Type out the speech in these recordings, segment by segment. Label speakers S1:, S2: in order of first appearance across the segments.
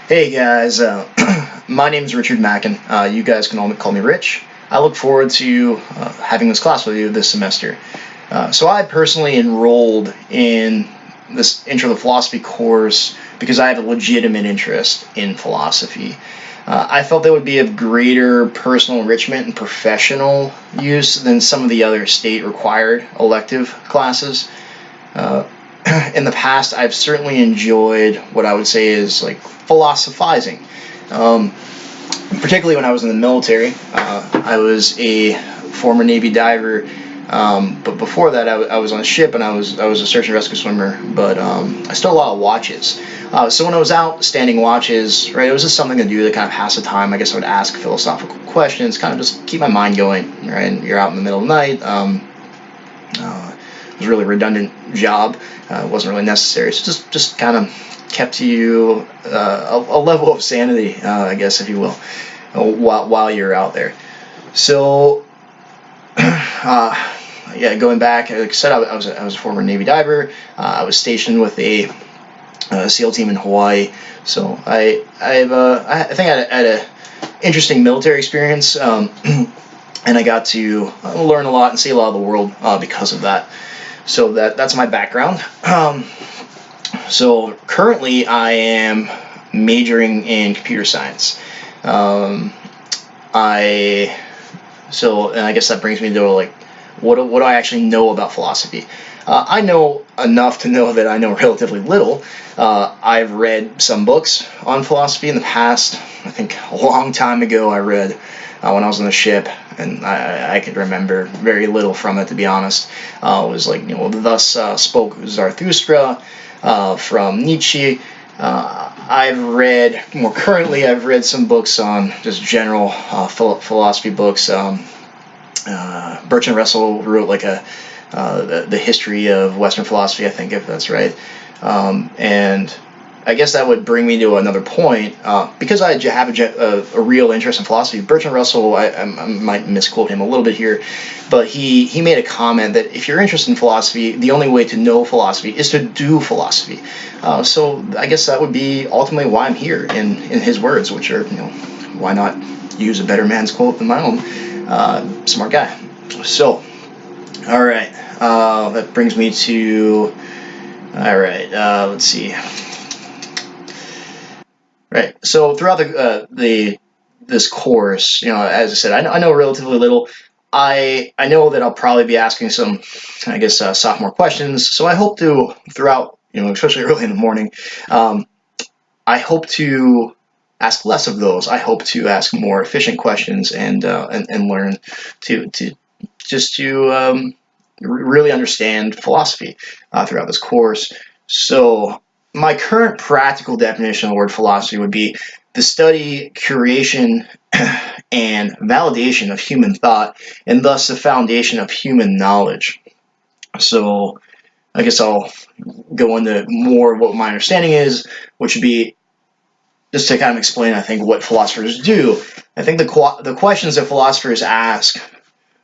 S1: Hey guys, my name is Richard Mackin. You guys can all call me Rich. I look forward to having this class with you this semester. So I personally enrolled in this Intro to Philosophy course because I have a legitimate interest in philosophy. I felt that would be of greater personal enrichment and professional use than some of the other state required elective classes. Uh, in the past, I've certainly enjoyed what I would say is like philosophizing. Um, Particularly when I was in the military. I was a former Navy diver, but before that, I was on a ship and I was a search and rescue swimmer. But I stole a lot of watches. So when I was out standing watches, right, it was just something to do to kind of pass the time. I guess I would ask philosophical questions, kind of just keep my mind going. Right, and you're out in the middle of the night. It was a really redundant job. It wasn't really necessary. So just kind of kept you a level of sanity, I guess, if you will, while you're out there. So, yeah, going back, like I said, I was a former Navy diver. I was stationed with a SEAL team in Hawaii. So I think I had a interesting military experience, and I got to learn a lot and see a lot of the world because of that. So that's my background. So currently I am majoring in computer science. Um, I and I guess that brings me to like what do I actually know about philosophy? I know enough to know that I know relatively little. I've read some books on philosophy in the past. I think a long time ago I read when I was on the ship, and I could remember very little from it, to be honest. It was like, thus spoke Zarathustra from Nietzsche. I've read some books on just general philosophy books. Bertrand Russell wrote like the history of Western philosophy, I think, if that's right. And I guess that would bring me to another point. Because I have a real interest in philosophy, Bertrand Russell, I might misquote him a little bit here, but he made a comment that if you're interested in philosophy, the only way to know philosophy is to do philosophy. So I guess that would be ultimately why I'm here, in his words, which are, why not use a better man's quote than my own? Smart guy. So, all right. That brings me to. All right. Let's see. Right. So throughout the this course, as I said, I know relatively little. I know that I'll probably be asking some, I guess, sophomore questions. So I hope to, throughout, especially early in the morning, um, I hope to ask less of those. I hope to ask more efficient questions and learn to just to really understand philosophy throughout this course. So my current practical definition of the word philosophy would be the study, curation, and validation of human thought, and thus the foundation of human knowledge. So I guess I'll go into more of what my understanding is, which would be just to kind of explain, I think, what philosophers do. I think the questions that philosophers ask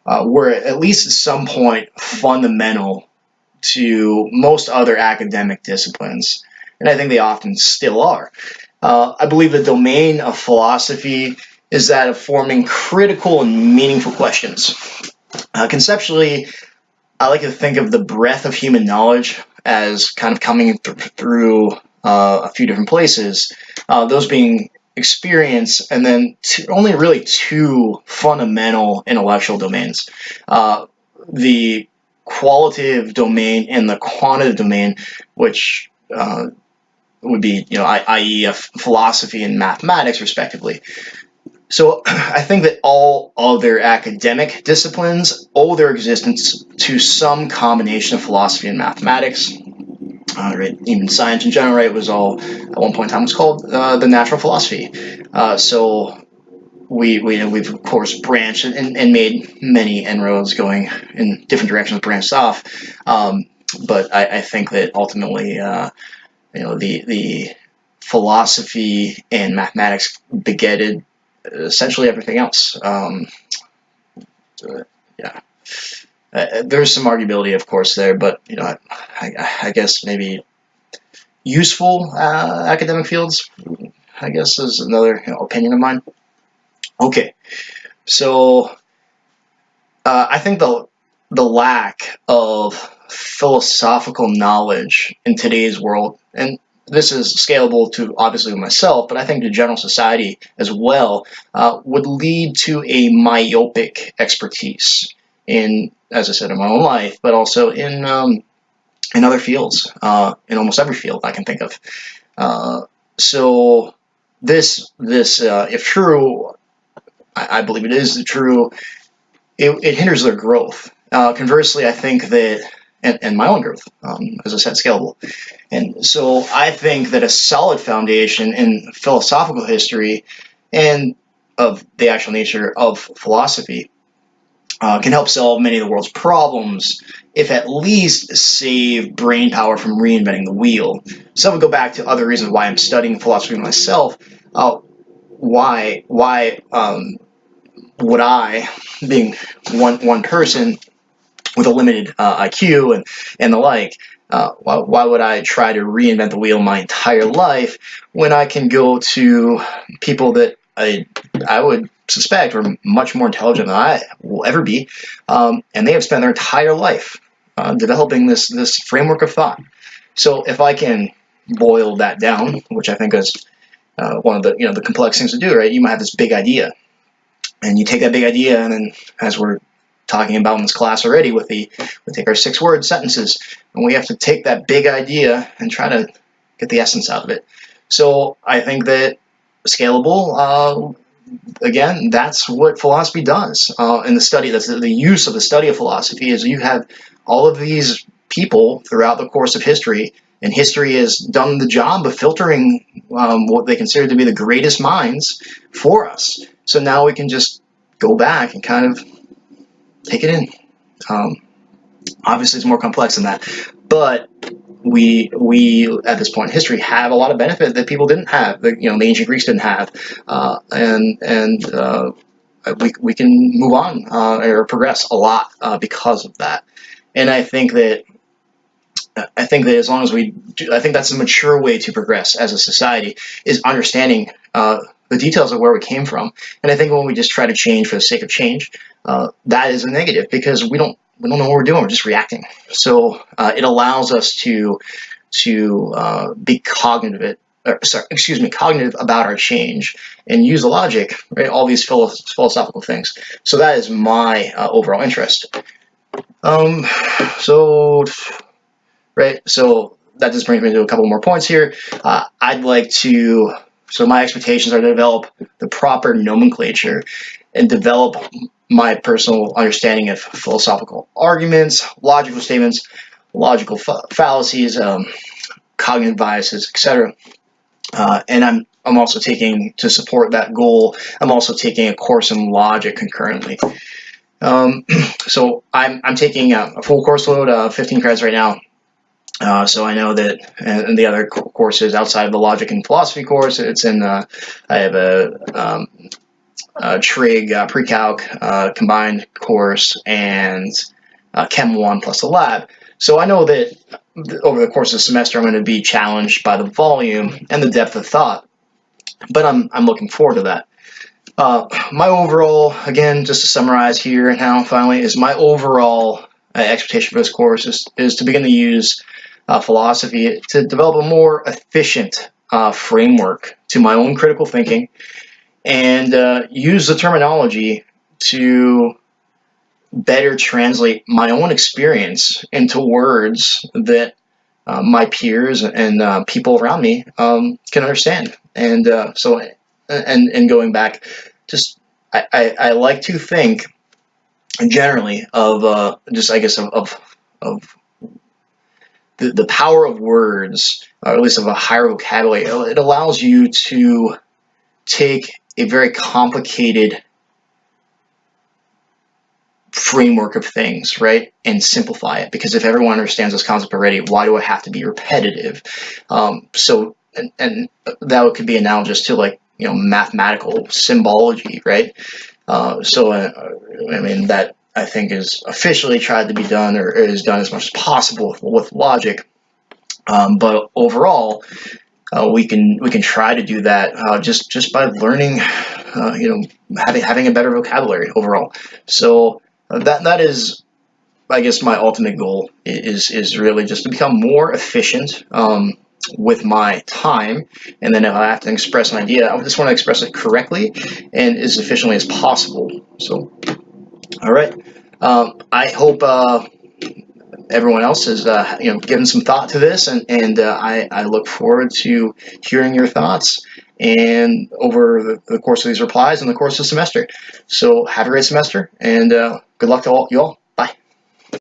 S1: were at least at some point fundamental to most other academic disciplines, and I think they often still are. I believe the domain of philosophy is that of forming critical and meaningful questions. Conceptually, I like to think of the breadth of human knowledge as kind of coming through a few different places, those being experience and then only really two fundamental intellectual domains. The qualitative domain and the quantitative domain, which would be, i.e., philosophy and mathematics, respectively. So I think that all other academic disciplines owe their existence to some combination of philosophy and mathematics. Right, even science in general, right, it was all at one point in time was called the natural philosophy. So we've of course branched and made many inroads going in different directions, branched off. But I think that ultimately, the philosophy and mathematics begetted essentially everything else. Yeah, there's some arguability, of course, there, but I guess maybe useful academic fields. I guess, is another opinion of mine. Okay, so I think the lack of philosophical knowledge in today's world, and this is scalable to obviously myself, but I think to general society as well, would lead to a myopic expertise in, as I said, in my own life, but also in other fields, in almost every field I can think of. So this if true, I believe it is true, it hinders their growth. Conversely, I think that, and my own growth, as I said, scalable. And so I think that a solid foundation in philosophical history and of the actual nature of philosophy can help solve many of the world's problems, if at least save brain power from reinventing the wheel. So I would go back to other reasons why I'm studying philosophy myself. Why would I, being one person with a limited IQ and the like, why would I try to reinvent the wheel my entire life when I can go to people that I would suspect are much more intelligent than I will ever be, and they have spent their entire life developing this framework of thought. So if I can boil that down, which I think is one of the complex things to do, right? You might have this big idea, and you take that big idea, and then, as we're talking about in this class already, we take our 6-word sentences, and we have to take that big idea and try to get the essence out of it. So I think that scalable, again, that's what philosophy does in the study. That's the use of the study of philosophy. Is you have all of these people throughout the course of history, and history has done the job of filtering what they consider to be the greatest minds for us. So now we can just go back and kind of take it in. Obviously, it's more complex than that, but we at this point in history have a lot of benefit that people didn't have. The ancient Greeks didn't have, and we can move on or progress a lot because of that. And I think that as long as we do, I think that's a mature way to progress as a society, is understanding the details of where we came from. And I think when we just try to change for the sake of change, that is a negative, because we don't know what we're doing. We're just reacting. So it allows us to be cognitive about our change and use the logic, right? All these philosophical things. So that is my overall interest. So that just brings me to a couple more points here. I'd like to. So my expectations are to develop the proper nomenclature and develop my personal understanding of philosophical arguments, logical statements, logical fallacies, cognitive biases, etc. And I'm also taking, to support that goal, I'm also taking a course in logic concurrently. So I'm taking a full course load, 15 credits right now. So I know that in the other courses outside of the logic and philosophy course, it's in, I have a trig pre-calc combined course, and Chem 1 plus the lab. So I know that over the course of the semester I'm going to be challenged by the volume and the depth of thought, but I'm looking forward to that. My overall, again, just to summarize here now finally, is my overall expectation for this course is to begin to use philosophy to develop a more efficient framework to my own critical thinking, and use the terminology to better translate my own experience into words that my peers and people around me can understand. And and going back, just I like to think generally of just, I guess, of the power of words, or at least of a higher vocabulary. It allows you to take a very complicated framework of things, right, and simplify it. Because if everyone understands this concept already, why do I have to be repetitive? So that could be analogous to, like, mathematical symbology, right? So I mean, that I think is officially tried to be done, or is done as much as possible with logic. But overall, we can try to do that just by learning, having a better vocabulary overall. So that is, I guess, my ultimate goal is really just to become more efficient with my time, and then if I have to express an idea, I just want to express it correctly and as efficiently as possible. So, all right, I hope everyone else has given some thought to this, and I look forward to hearing your thoughts and over the course of these replies and the course of the semester. So have a great semester, and good luck to all you all.